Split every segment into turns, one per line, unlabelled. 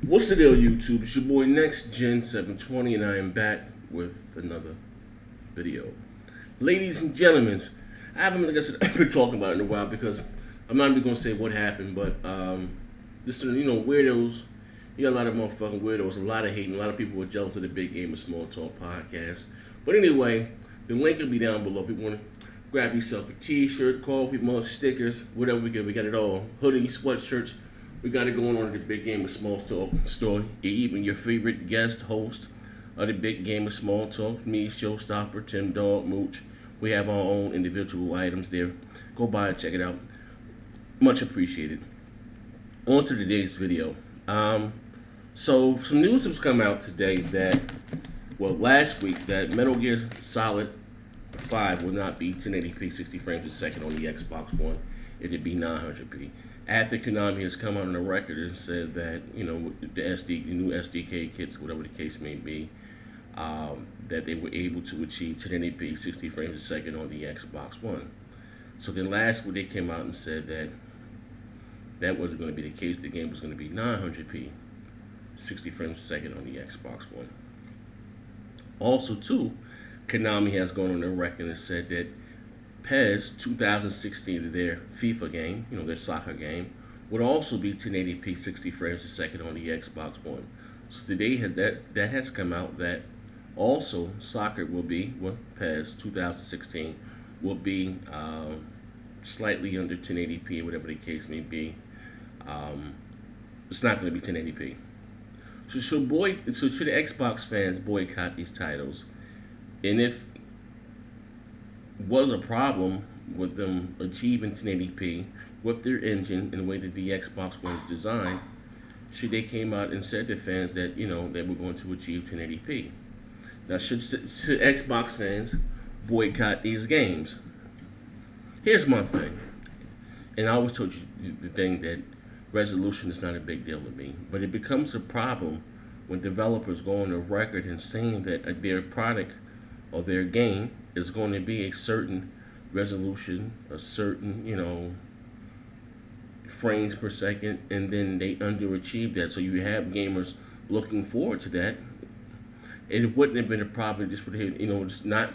What's the deal, YouTube? It's your boy Next Gen 720, and I am back with another video. Ladies and gentlemen, I haven't, like I said, been talking about it in a while because I'm not even gonna say what happened, but this, weirdos. You got a lot of motherfucking weirdos, a lot of hating, a lot of people were jealous of the Big Game of Small Talk podcast. But anyway, the link will be down below. People want to grab yourself a T-shirt, coffee mug, stickers, whatever we get. We got it all. Hoodies, sweatshirts. We got it going on at the Big Game of Small Talk store. Even your favorite guest host of the Big Game of Small Talk, me, Showstopper, Tim Dog, Mooch. We have our own individual items there. Go by and check it out. Much appreciated. On to today's video. So some news has come out today that, last week, that Metal Gear Solid 5 will not be 1080p 60 frames a second on the Xbox One. It'd be 900p. After Konami has come out on the record and said that, the new SDK kits, whatever the case may be, that they were able to achieve 1080p 60 frames a second on the Xbox One. So then last week they came out and said that that wasn't going to be the case. The game was going to be 900p 60 frames a second on the Xbox One. Also, too, Konami has gone on the record and said that PES 2016, their FIFA game, their soccer game, would also be 1080p 60 frames a second on the Xbox One. So today that has come out that also soccer will be, PES 2016 will be slightly under 1080p, whatever the case may be. It's not going to be 1080p. So should the Xbox fans boycott these titles? And if was a problem with them achieving 1080p with their engine and the way that the Xbox One is designed, should they came out and said to fans that they were going to achieve 1080p? Now, should Xbox fans boycott these games? Here's my thing, and I always told you the thing that resolution is not a big deal to me, but it becomes a problem when developers go on the record and saying that their product or their game is going to be a certain resolution, a certain, frames per second, and then they underachieve that. So you have gamers looking forward to that. It wouldn't have been a problem just just not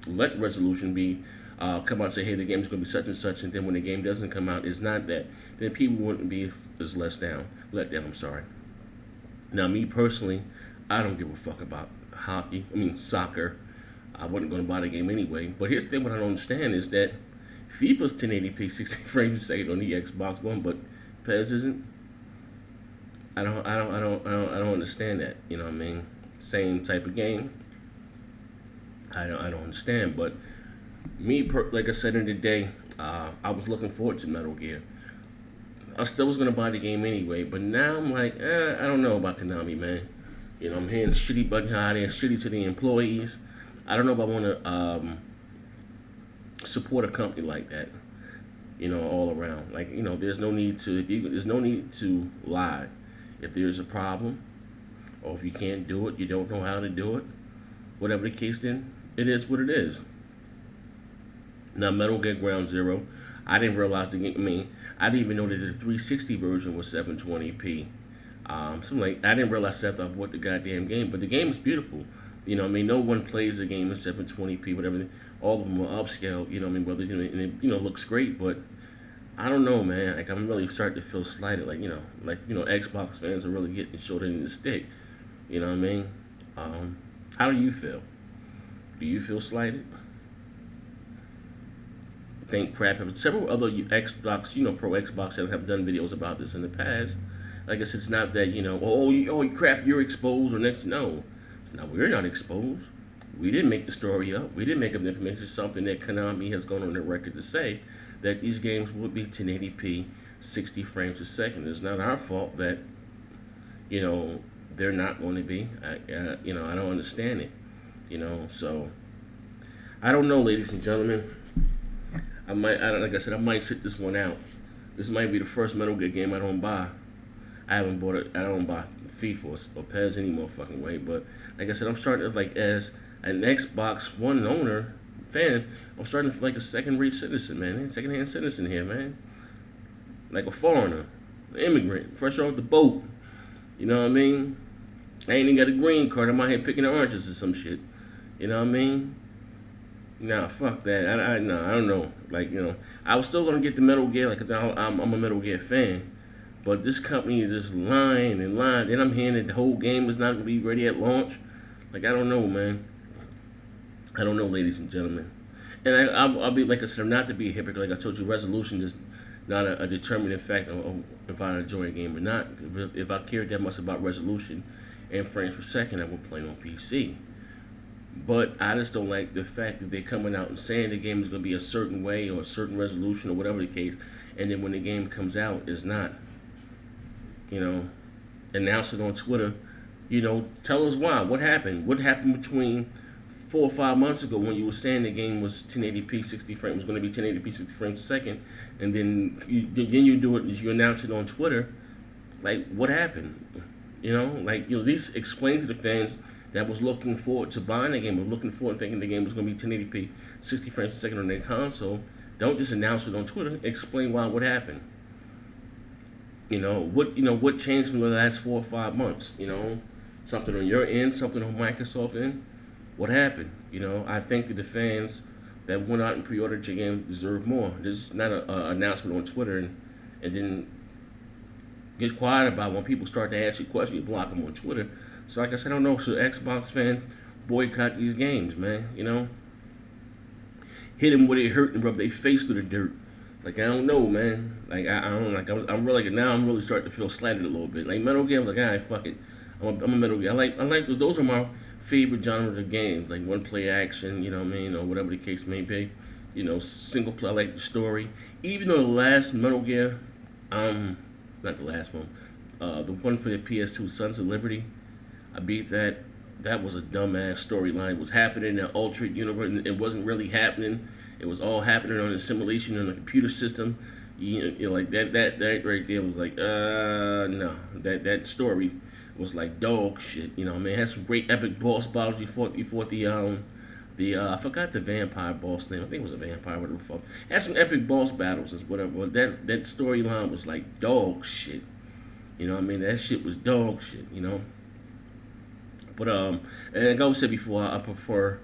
let resolution be come out and say, hey, the game's going to be such and such, and then when the game doesn't come out, it's not that. Then people wouldn't be as let down. I'm sorry. Now, me personally, I don't give a fuck about soccer. I wasn't going to buy the game anyway. But here's the thing: what I don't understand is that FIFA's 1080p 60 frames a second on the Xbox One, but PES isn't. I don't understand that. You know what I mean? Same type of game. I don't understand. But like I said in the day, I was looking forward to Metal Gear. I still was going to buy the game anyway, but now I'm like, I don't know about Konami, man. I'm hearing shitty bug out there, shitty to the employees. I don't know if I want to support a company like that, all around. Like, there's no need to lie. If there's a problem, or if you can't do it, you don't know how to do it, whatever the case, then it is what it is. Now, Metal Gear Ground Zero, I didn't realize the game. I didn't even know that the 360 version was 720p. I didn't realize that I bought the goddamn game, but the game is beautiful. No one plays the game in 720p, whatever. All of them are upscale, whether, and it looks great, but I don't know, man. Like, I'm really starting to feel slighted. Xbox fans are really getting short end of the stick. You know what I mean? How do you feel? Do you feel slighted? Think crap. Several other Xbox, pro Xbox that have done videos about this in the past. I guess it's not that, you crap, you're exposed or next. No. Now, we're not exposed. We didn't make the story up. We didn't make up the information. It's something that Konami has gone on the record to say that these games will be 1080p, 60 frames a second. It's not our fault that, they're not going to be. I don't understand it. So I don't know, ladies and gentlemen. Like I said, I might sit this one out. This might be the first Metal Gear game I don't buy. I haven't bought it. I don't buy FIFA or PES any more fucking way. But like I said, I'm starting to as an Xbox One owner fan. I'm starting to feel like a second-rate citizen, man. Second-hand citizen here, man. Like a foreigner, an immigrant, fresh off the boat. You know what I mean? I ain't even got a green card. I'm out here picking oranges or some shit. You know what I mean? Nah, fuck that. No, I don't know. Like, I was still gonna get the Metal Gear, like, cause I'm a Metal Gear fan. But this company is just lying and lying. And I'm hearing that the whole game is not gonna be ready at launch. Like, I don't know, man. I don't know, ladies and gentlemen. And I'll be, like I said, not to be a hypocrite. Like I told you, resolution is not a determining factor of if I enjoy a game or not. If I cared that much about resolution and frames per second, I would play on PC. But I just don't like the fact that they're coming out and saying the game is going to be a certain way or a certain resolution or whatever the case, and then when the game comes out, it's not. Announce it on Twitter. Tell us why. What happened? What happened between 4 or 5 months ago when you were saying the game was 1080p 60 frames, was going to be 1080p 60 frames a second, and then you do it, you announce it on Twitter. Like, what happened? Like, you at least explain to the fans that was looking forward to buying the game, or looking forward to thinking the game was going to be 1080p 60 frames a second on their console. Don't just announce it on Twitter. Explain what happened. What changed in the last 4 or 5 months? Something on your end, something on Microsoft end. What happened? I think that the fans that went out and pre-ordered your game deserve more. This is not an announcement on Twitter and then get quiet about when people start to ask you questions, you block them on Twitter. So like I said, I don't know. Should Xbox fans boycott these games, man? Hit them where they hurt and rub their face through the dirt. Like, I don't know, man. Like, I don't like. I'm really now. I'm really starting to feel slighted a little bit. Like Metal Gear, I'm like, alright, fuck it. I'm a Metal Gear. I like those are my favorite genre of games. Like one player action, you know what I mean, or whatever the case may be. Single player. I like the story. Even though the last Metal Gear, not the last one, the one for the PS2, Sons of Liberty. I beat that. That was a dumbass storyline. It was happening in an alternate universe. It wasn't really happening. It was all happening on a simulation on a computer system. Like that right there was like, no. That story was like dog shit. It had some great epic boss battles. You fought the I forgot the vampire boss name. I think it was a vampire. Whatever the fuck. Had some epic boss battles and whatever. That storyline was like dog shit. That shit was dog shit. But and like I said before, I prefer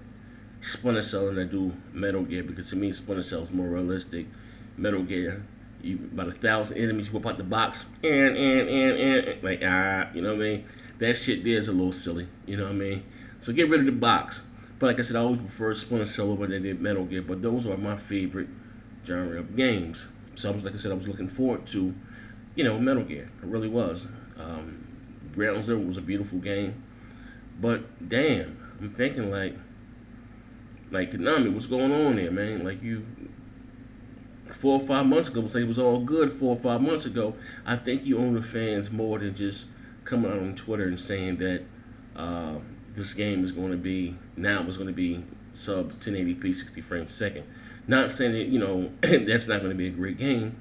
Splinter Cell than I do Metal Gear, because to me Splinter Cell is more realistic. Metal Gear, about 1,000 enemies, you whip out the box, and like you know what I mean? That shit there is a little silly, you know what I mean? So get rid of the box. But like I said, I always prefer Splinter Cell over than Metal Gear. But those are my favorite genre of games. So I was looking forward to, Metal Gear. I really was. Ground Zero was a beautiful game. But damn, I'm thinking like Konami, what's going on there, man? Like 4 or 5 months ago, we'll say it was all good 4 or 5 months ago. I think you own the fans more than just coming out on Twitter and saying that this game is going to be sub 1080p 60 frames a second. Not saying that that's not going to be a great game,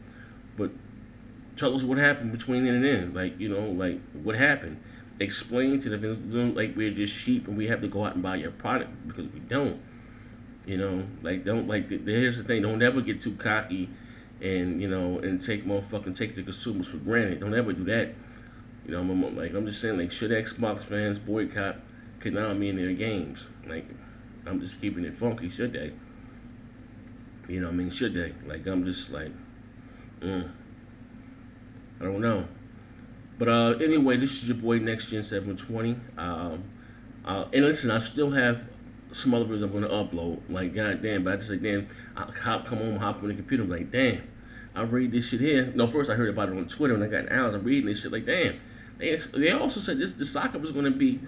but tell us what happened between then and then. Like what happened. Explain to the fans, like we're just sheep and we have to go out and buy your product, because we don't. Here's the thing, don't ever get too cocky and take the consumers for granted. Don't ever do that. I'm just saying, should Xbox fans boycott Konami and their games? I'm just keeping it funky. Should they? Should they? I'm just I don't know. But anyway, this is your boy Next Gen 720. And listen, I still have some other videos I'm going to upload. Like, goddamn, but I just damn, hop on the computer. I'm like, damn, I read this shit here. No, first I heard about it on Twitter when I got hours. I'm reading this shit like, damn. They also said the socket was going to be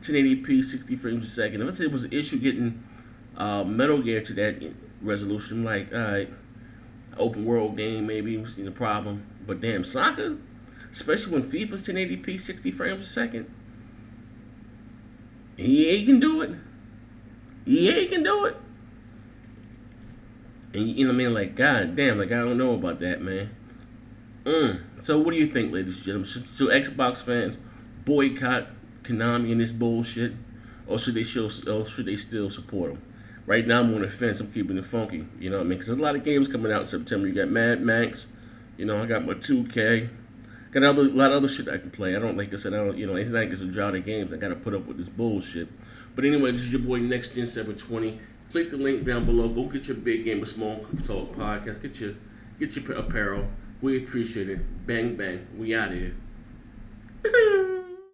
1080p 60 frames a second. And let's say it was an issue getting Metal Gear to that resolution. I'm like, all right, open world game maybe was the problem. But damn, soccer, especially when FIFA's 1080p 60 frames a second, EA can do it. EA can do it. And you know what I mean? Like, god damn, I don't know about that, man. So what do you think, ladies and gentlemen? Should Xbox fans boycott Konami and this bullshit? Or should they still support them? Right now I'm on the fence. I'm keeping it funky. You know what I mean? Because there's a lot of games coming out in September. You got Mad Max. I got my 2K. Got a lot of other shit I can play. I don't, like I said, I don't, anything like it's a drought of games. I gotta put up with this bullshit. But anyway, this is your boy Next Gen 720. Click the link down below. Go get your Big Game of Small Talk podcast. Get your apparel. We appreciate it. Bang bang. We out of here.